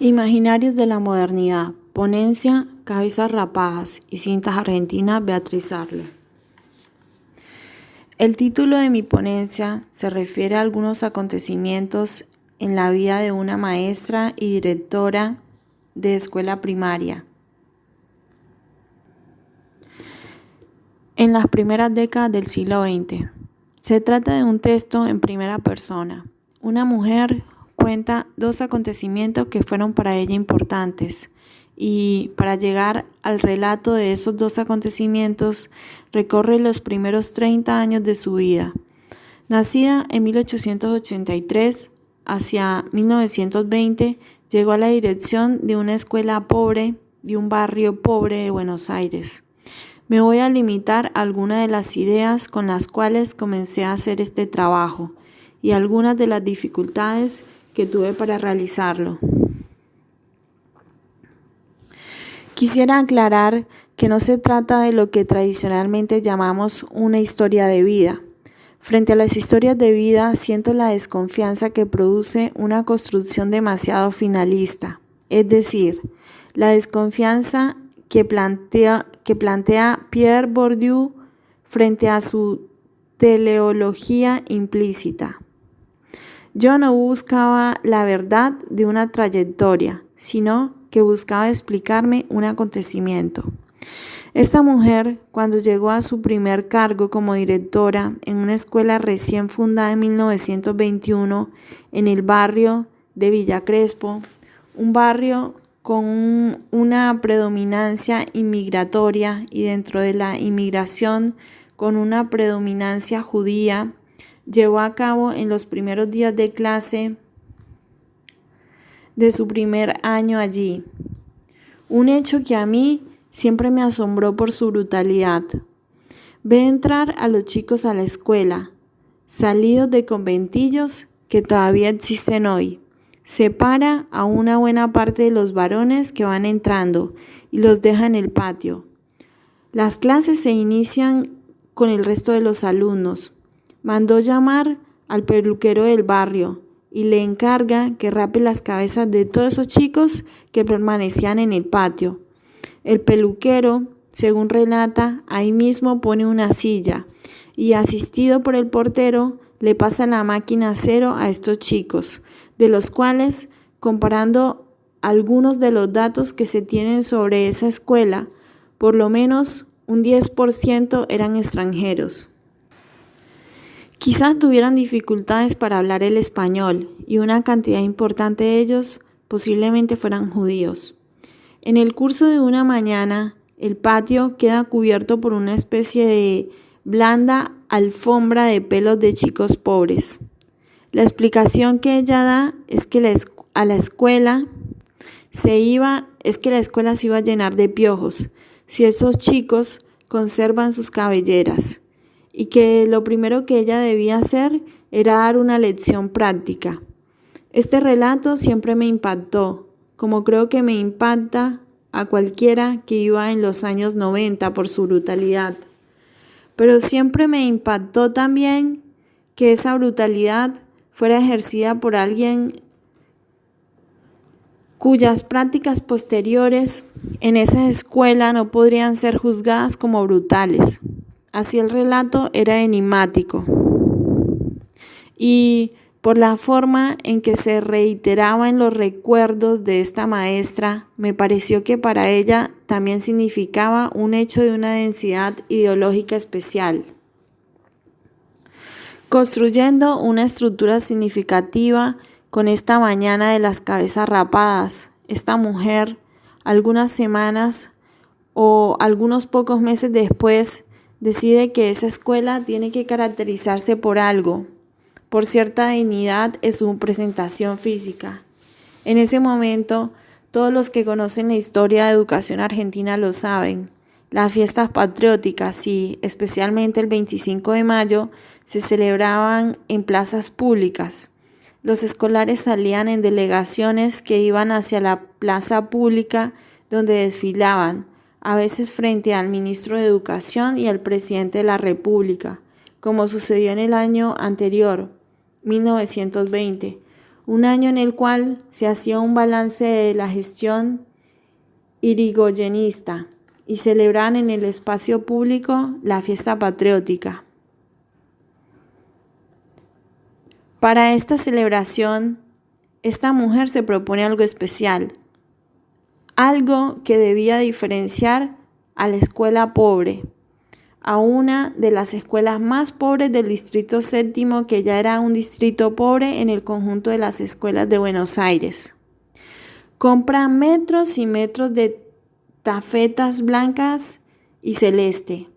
Imaginarios de la modernidad. Ponencia, cabezas rapadas y cintas argentinas, Beatriz Arlo. El título de mi ponencia se refiere a algunos acontecimientos en la vida de una maestra y directora de escuela primaria. En las primeras décadas del siglo XX. Se trata de un texto en primera persona. Una mujer cuenta dos acontecimientos que fueron para ella importantes, y para llegar al relato de esos dos acontecimientos recorre los primeros 30 años de su vida. Nacida en 1883, hacia 1920 llegó a la dirección de una escuela pobre de un barrio pobre de Buenos Aires. Me voy a limitar a algunas de las ideas con las cuales comencé a hacer este trabajo y algunas de las dificultades que tuve para realizarlo. Quisiera aclarar que no se trata de lo que tradicionalmente llamamos una historia de vida. Frente a las historias de vida siento la desconfianza que produce una construcción demasiado finalista, es decir, la desconfianza que plantea Pierre Bourdieu frente a su teleología implícita. Yo no buscaba la verdad de una trayectoria, sino que buscaba explicarme un acontecimiento. Esta mujer, cuando llegó a su primer cargo como directora en una escuela recién fundada en 1921 en el barrio de Villa Crespo, un barrio con una predominancia inmigratoria y dentro de la inmigración con una predominancia judía, llevó a cabo en los primeros días de clase de su primer año allí. Un hecho que a mí siempre me asombró por su brutalidad. Ve entrar a los chicos a la escuela, salidos de conventillos que todavía existen hoy. Separa a una buena parte de los varones que van entrando y los deja en el patio. Las clases se inician con el resto de los alumnos. Mandó llamar al peluquero del barrio y le encarga que rape las cabezas de todos esos chicos que permanecían en el patio. El peluquero, según relata, ahí mismo pone una silla y, asistido por el portero, le pasa la máquina cero a estos chicos, de los cuales, comparando algunos de los datos que se tienen sobre esa escuela, por lo menos un 10% eran extranjeros. Quizás tuvieran dificultades para hablar el español y una cantidad importante de ellos posiblemente fueran judíos. En el curso de una mañana, el patio queda cubierto por una especie de blanda alfombra de pelos de chicos pobres. La explicación que ella da es que la escuela se iba a llenar de piojos si esos chicos conservan sus cabelleras, y que lo primero que ella debía hacer era dar una lección práctica. Este relato siempre me impactó, como creo que me impacta a cualquiera que iba en los años 90 por su brutalidad. Pero siempre me impactó también que esa brutalidad fuera ejercida por alguien cuyas prácticas posteriores en esa escuela no podrían ser juzgadas como brutales. Así el relato era enigmático, y por la forma en que se reiteraba en los recuerdos de esta maestra, me pareció que para ella también significaba un hecho de una densidad ideológica especial. Construyendo una estructura significativa con esta mañana de las cabezas rapadas, esta mujer, algunas semanas o algunos pocos meses después, decide que esa escuela tiene que caracterizarse por algo, por cierta dignidad en su presentación física. En ese momento, todos los que conocen la historia de educación argentina lo saben. Las fiestas patrióticas y especialmente el 25 de mayo se celebraban en plazas públicas. Los escolares salían en delegaciones que iban hacia la plaza pública donde desfilaban, a veces frente al ministro de Educación y al presidente de la República, como sucedió en el año anterior, 1920, un año en el cual se hacía un balance de la gestión irigoyenista y celebraban en el espacio público la fiesta patriótica. Para esta celebración, esta mujer se propone algo especial, algo que debía diferenciar a la escuela pobre, a una de las escuelas más pobres del distrito séptimo, que ya era un distrito pobre en el conjunto de las escuelas de Buenos Aires. Compra metros y metros de tafetas blancas y celeste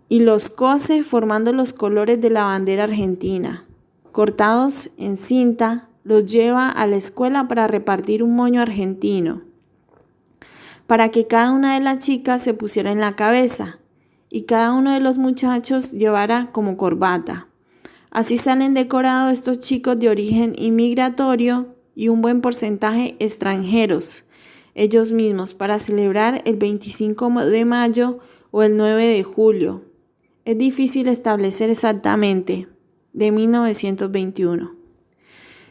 y los cose formando los colores de la bandera argentina. Cortados en cinta, los lleva a la escuela para repartir un moño argentino, para que cada una de las chicas se pusiera en la cabeza y cada uno de los muchachos llevara como corbata. Así salen decorados estos chicos de origen inmigratorio y un buen porcentaje extranjeros, ellos mismos, para celebrar el 25 de mayo o el 9 de julio. Es difícil establecer exactamente, de 1921.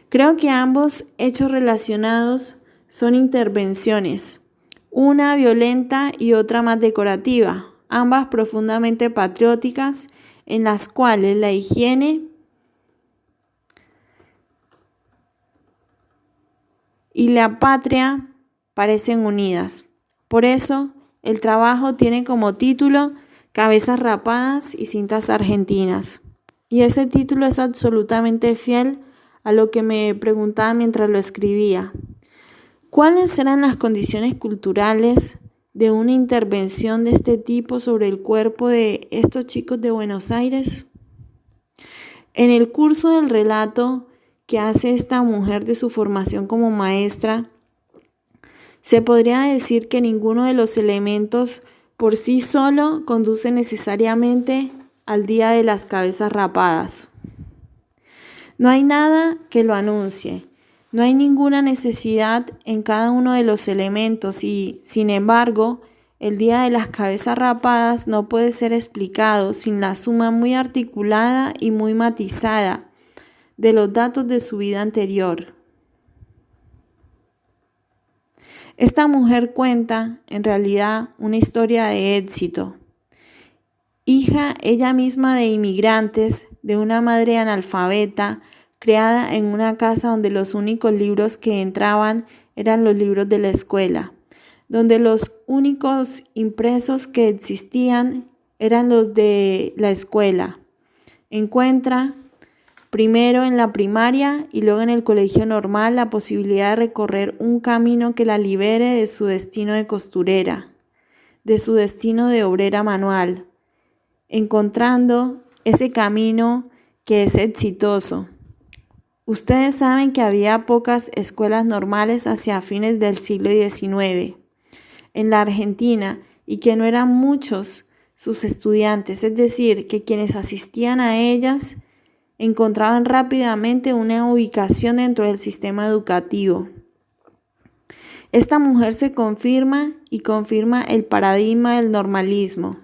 Creo que ambos hechos relacionados son intervenciones, una violenta y otra más decorativa, ambas profundamente patrióticas, en las cuales la higiene y la patria parecen unidas. Por eso, el trabajo tiene como título Cabezas rapadas y cintas argentinas. Y ese título es absolutamente fiel a lo que me preguntaba mientras lo escribía. ¿Cuáles eran las condiciones culturales de una intervención de este tipo sobre el cuerpo de estos chicos de Buenos Aires? En el curso del relato que hace esta mujer de su formación como maestra, se podría decir que ninguno de los elementos por sí solo conduce necesariamente al día de las cabezas rapadas. No hay nada que lo anuncie, no hay ninguna necesidad en cada uno de los elementos y, sin embargo, el día de las cabezas rapadas no puede ser explicado sin la suma muy articulada y muy matizada de los datos de su vida anterior. Esta mujer cuenta, en realidad, una historia de éxito. Hija ella misma de inmigrantes, de una madre analfabeta, criada en una casa donde los únicos libros que entraban eran los libros de la escuela, donde los únicos impresos que existían eran los de la escuela. Encuentra primero en la primaria y luego en el colegio normal la posibilidad de recorrer un camino que la libere de su destino de costurera, de su destino de obrera manual, encontrando ese camino que es exitoso. Ustedes saben que había pocas escuelas normales hacia fines del siglo XIX en la Argentina y que no eran muchos sus estudiantes, es decir, que quienes asistían a ellas encontraban rápidamente una ubicación dentro del sistema educativo. Esta mujer se confirma y confirma el paradigma del normalismo,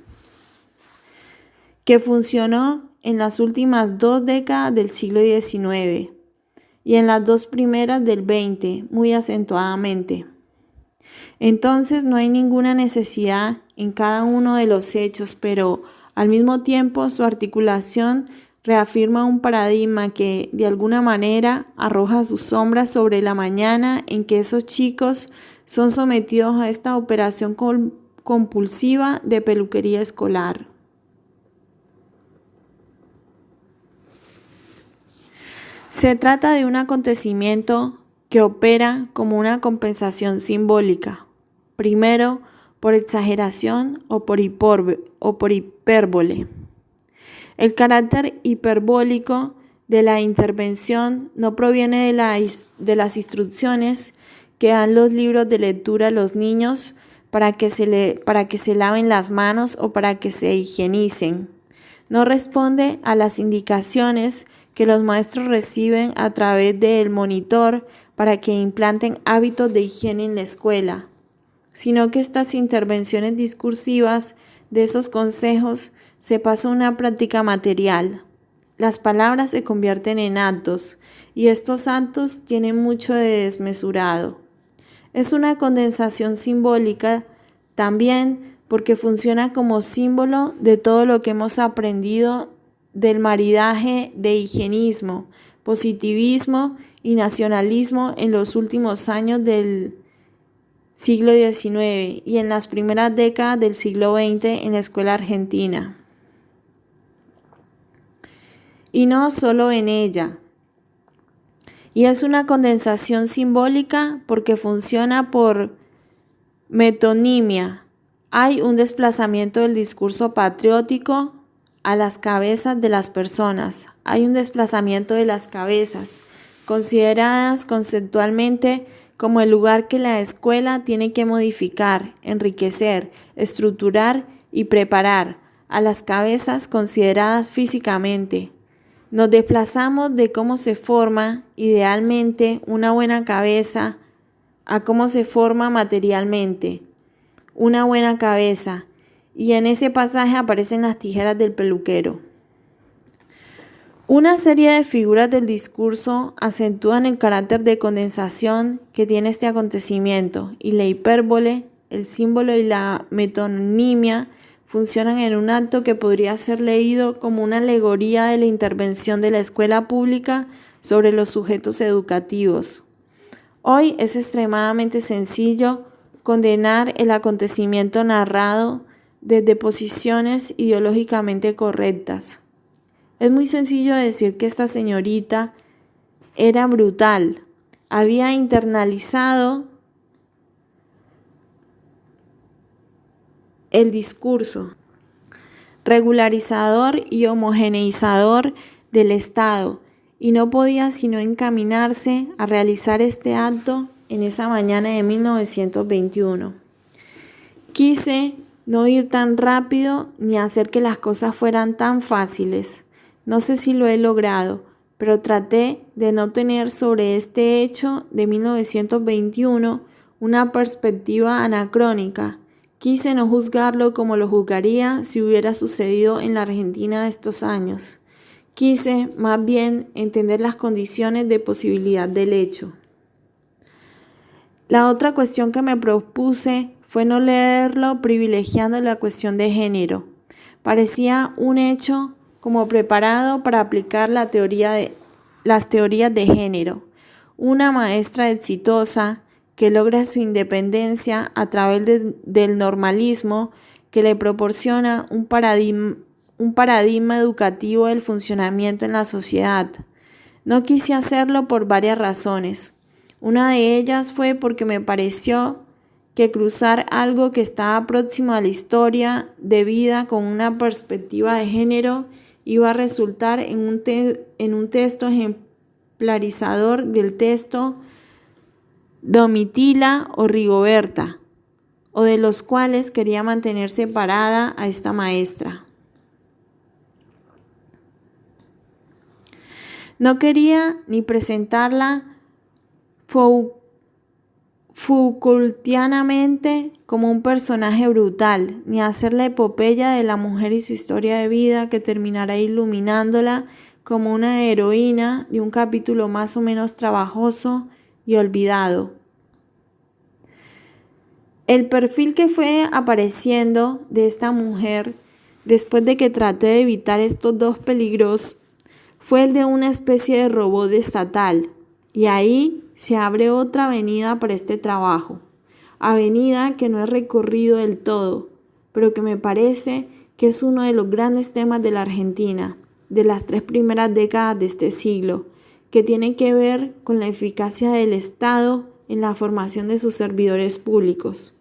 que funcionó en las últimas 2 décadas del siglo XIX y en las 2 primeras del XX, muy acentuadamente. Entonces no hay ninguna necesidad en cada uno de los hechos, pero al mismo tiempo su articulación reafirma un paradigma que de alguna manera arroja sus sombras sobre la mañana en que esos chicos son sometidos a esta operación compulsiva de peluquería escolar. Se trata de un acontecimiento que opera como una compensación simbólica, primero por exageración o por hipérbole. El carácter hiperbólico de la intervención no proviene de las instrucciones que dan los libros de lectura a los niños para que se laven las manos o para que se higienicen. No responde a las indicaciones que los maestros reciben a través del monitor para que implanten hábitos de higiene en la escuela, sino que estas intervenciones discursivas de esos consejos se pasa a una práctica material. Las palabras se convierten en actos y estos actos tienen mucho de desmesurado. Es una condensación simbólica también porque funciona como símbolo de todo lo que hemos aprendido del maridaje de higienismo, positivismo y nacionalismo en los últimos años del siglo XIX y en las primeras décadas del siglo XX en la escuela argentina. Y no solo en ella. Y es una condensación simbólica porque funciona por metonimia. Hay un desplazamiento del discurso patriótico a las cabezas de las personas. Hay un desplazamiento de las cabezas, consideradas conceptualmente como el lugar que la escuela tiene que modificar, enriquecer, estructurar y preparar, a las cabezas consideradas físicamente. Nos desplazamos de cómo se forma idealmente una buena cabeza a cómo se forma materialmente una buena cabeza, y en ese pasaje aparecen las tijeras del peluquero. Una serie de figuras del discurso acentúan el carácter de condensación que tiene este acontecimiento, y la hipérbole, el símbolo y la metonimia funcionan en un acto que podría ser leído como una alegoría de la intervención de la escuela pública sobre los sujetos educativos. Hoy es extremadamente sencillo condenar el acontecimiento narrado desde posiciones ideológicamente correctas. Es muy sencillo decir que esta señorita era brutal, había internalizado el discurso regularizador y homogeneizador del Estado y no podía sino encaminarse a realizar este acto en esa mañana de 1921. Quise no ir tan rápido ni hacer que las cosas fueran tan fáciles. No sé si lo he logrado, pero traté de no tener sobre este hecho de 1921 una perspectiva anacrónica. Quise no juzgarlo como lo juzgaría si hubiera sucedido en la Argentina de estos años. Quise, más bien, entender las condiciones de posibilidad del hecho. La otra cuestión que me propuse fue no leerlo privilegiando la cuestión de género. Parecía un hecho como preparado para aplicar las teorías de género. Una maestra exitosa que logra su independencia a través del normalismo que le proporciona un paradigma educativo del funcionamiento en la sociedad. No quise hacerlo por varias razones. Una de ellas fue porque me pareció que cruzar algo que estaba próximo a la historia de vida con una perspectiva de género iba a resultar en un texto ejemplarizador del texto Domitila o Rigoberta, o de los cuales quería mantener separada a esta maestra. No quería ni presentarla Foucaultianamente como un personaje brutal, ni hacer la epopeya de la mujer y su historia de vida que terminará iluminándola como una heroína de un capítulo más o menos trabajoso y olvidado. El perfil que fue apareciendo de esta mujer, después de que traté de evitar estos dos peligros, fue el de una especie de robot estatal, y ahí se abre otra avenida para este trabajo, avenida que no he recorrido del todo, pero que me parece que es uno de los grandes temas de la Argentina, de las 3 primeras décadas de este siglo, que tiene que ver con la eficacia del Estado en la formación de sus servidores públicos.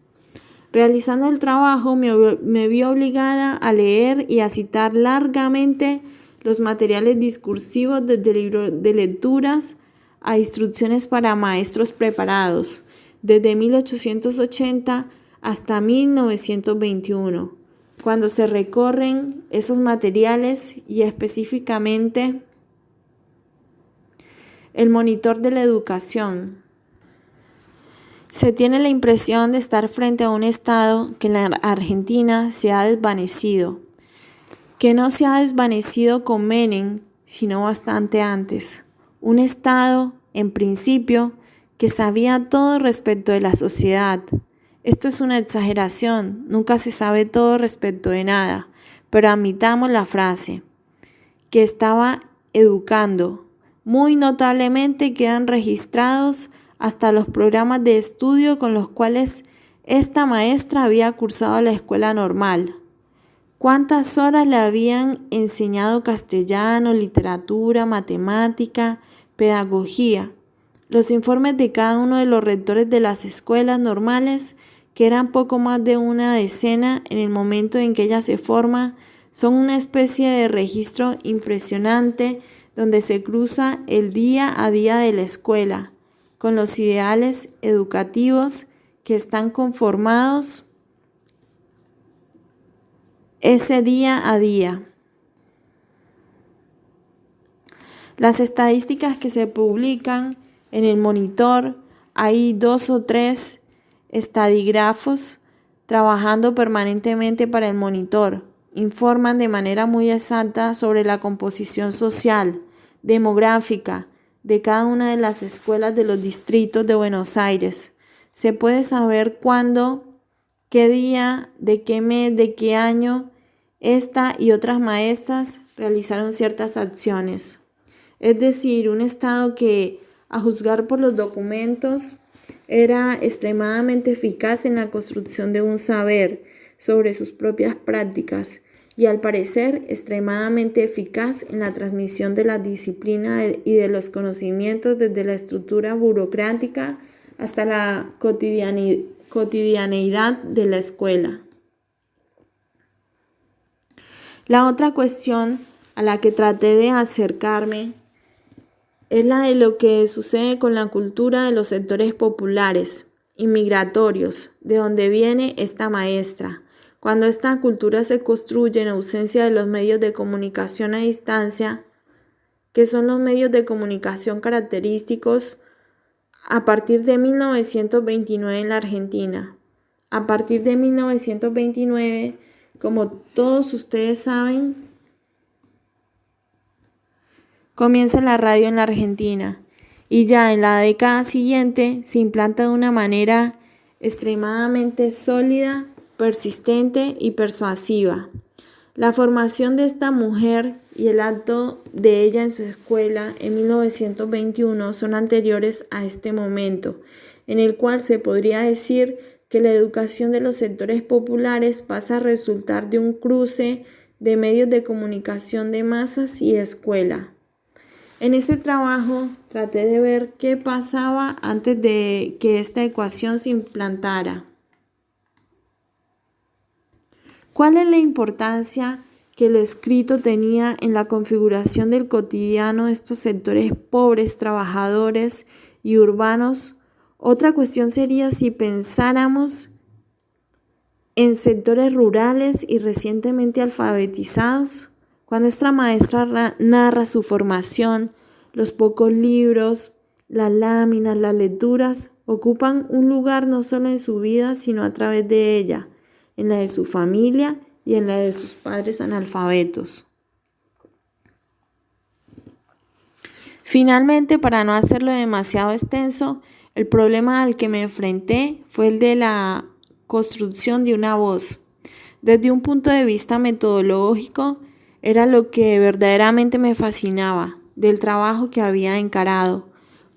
Realizando el trabajo me vi obligada a leer y a citar largamente los materiales discursivos desde libros de lecturas a instrucciones para maestros preparados, desde 1880 hasta 1921, cuando se recorren esos materiales y específicamente el monitor de la educación. Se tiene la impresión de estar frente a un Estado que en la Argentina se ha desvanecido, que no se ha desvanecido con Menem, sino bastante antes. un estado, en principio, que sabía todo respecto de la sociedad. Esto es una exageración, nunca se sabe todo respecto de nada, pero admitamos la frase, que estaba educando. Muy notablemente quedan registrados hasta los programas de estudio con los cuales esta maestra había cursado la escuela normal. ¿Cuántas horas le habían enseñado castellano, literatura, matemática, pedagogía? Los informes de cada uno de los rectores de las escuelas normales, que eran poco más de una decena en el momento en que ella se forma, son una especie de registro impresionante donde se cruza el día a día de la escuela con los ideales educativos que están conformados ese día a día. Las estadísticas que se publican en el monitor, hay 2 o 3 estadígrafos trabajando permanentemente para el monitor. Informan de manera muy exacta sobre la composición social, demográfica de cada una de las escuelas de los distritos de Buenos Aires. Se puede saber cuándo, qué día, de qué mes, de qué año esta y otras maestras realizaron ciertas acciones. Es decir, un estado que, a juzgar por los documentos, era extremadamente eficaz en la construcción de un saber sobre sus propias prácticas y, al parecer, extremadamente eficaz en la transmisión de la disciplina y de los conocimientos desde la estructura burocrática hasta la cotidianeidad de la escuela. La otra cuestión a la que traté de acercarme es la de lo que sucede con la cultura de los sectores populares y migratorios, de donde viene esta maestra. Cuando esta cultura se construye en ausencia de los medios de comunicación a distancia, que son los medios de comunicación característicos a partir de 1929 en la Argentina. A partir de 1929, como todos ustedes saben, comienza la radio en la Argentina y ya en la década siguiente se implanta de una manera extremadamente sólida, persistente y persuasiva. La formación de esta mujer y el acto de ella en su escuela en 1921 son anteriores a este momento, en el cual se podría decir que la educación de los sectores populares pasa a resultar de un cruce de medios de comunicación de masas y escuela. En ese trabajo traté de ver qué pasaba antes de que esta ecuación se implantara. ¿Cuál es la importancia que lo escrito tenía en la configuración del cotidiano de estos sectores pobres, trabajadores y urbanos? Otra cuestión sería si pensáramos en sectores rurales y recientemente alfabetizados. Cuando esta maestra narra su formación, los pocos libros, las láminas, las lecturas, ocupan un lugar no solo en su vida, sino a través de ella, en la de su familia y en la de sus padres analfabetos. Finalmente, para no hacerlo demasiado extenso, el problema al que me enfrenté fue el de la construcción de una voz. Desde un punto de vista metodológico, era lo que verdaderamente me fascinaba del trabajo que había encarado.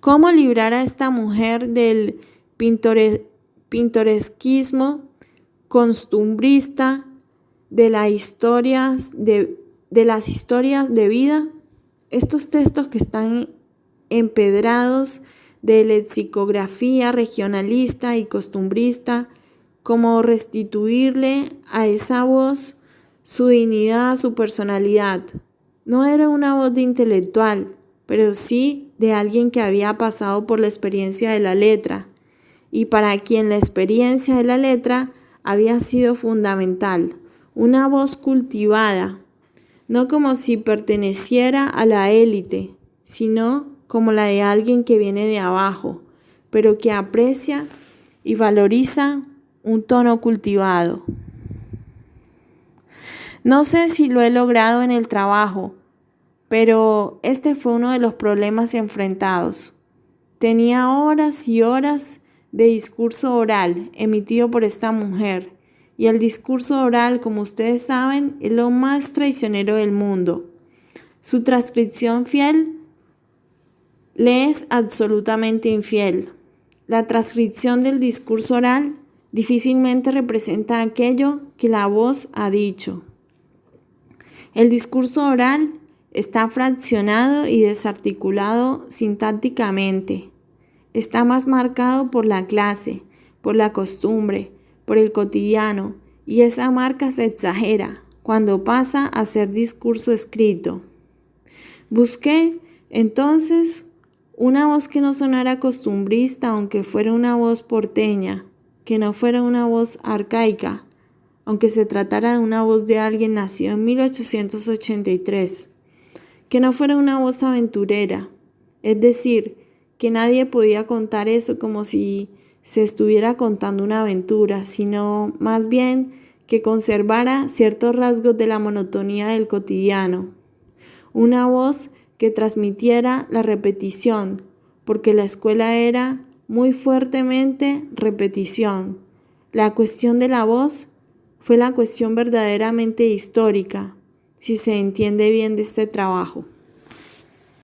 ¿Cómo librar a esta mujer del pintoresquismo costumbrista de las historias de vida? Estos textos que están empedrados de lexicografía regionalista y costumbrista, ¿cómo restituirle a esa voz su dignidad, su personalidad? No era una voz de intelectual, pero sí de alguien que había pasado por la experiencia de la letra y para quien la experiencia de la letra había sido fundamental. Una voz cultivada, no como si perteneciera a la élite, sino como la de alguien que viene de abajo, pero que aprecia y valoriza un tono cultivado. No sé si lo he logrado en el trabajo, Pero este fue uno de los problemas enfrentados. Tenía horas y horas de discurso oral emitido por esta mujer. Y el discurso oral, como ustedes saben, es lo más traicionero del mundo. Su transcripción fiel le es absolutamente infiel. La transcripción del discurso oral difícilmente representa aquello que la voz ha dicho. El discurso oral está fraccionado y desarticulado sintácticamente. Está más marcado por la clase, por la costumbre, por el cotidiano, y esa marca se exagera cuando pasa a ser discurso escrito. Busqué, entonces, una voz que no sonara costumbrista, aunque fuera una voz porteña, que no fuera una voz arcaica, aunque se tratara de una voz de alguien nacido en 1883, que no fuera una voz aventurera, es decir, que nadie podía contar eso como si se estuviera contando una aventura, sino más bien que conservara ciertos rasgos de la monotonía del cotidiano. Una voz que transmitiera la repetición, porque la escuela era muy fuertemente repetición. La cuestión de la voz fue la cuestión verdaderamente histórica, si se entiende bien de este trabajo.